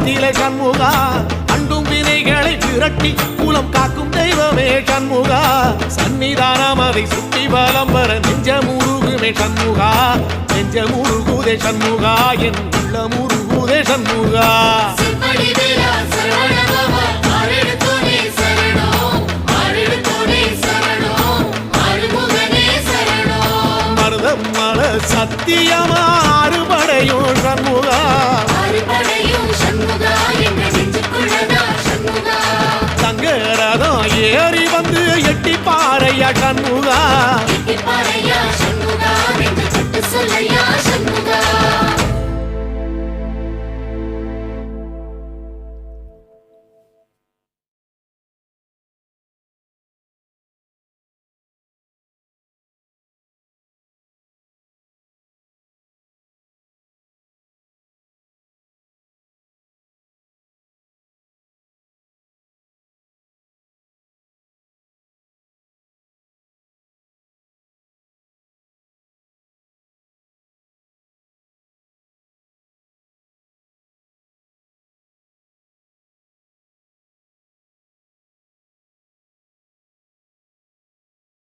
நிலை சண்முகா அண்டும் வினைகளை விரட்டி குலம் காக்கும் தெய்வமே சண்முகா சன்னிதானம் அதை சுற்றி பலம் வர நெஞ்சமுருகுமே சண்முகா நெஞ்சமுருகுதே சண்முகா என் உள்ளமுருகுதே சண்முகா மருதமல சத்தியமா அறுபடையும் சண்முகா தங்கரதம் ஏறி வந்து எட்டி பாறையா சண்முகா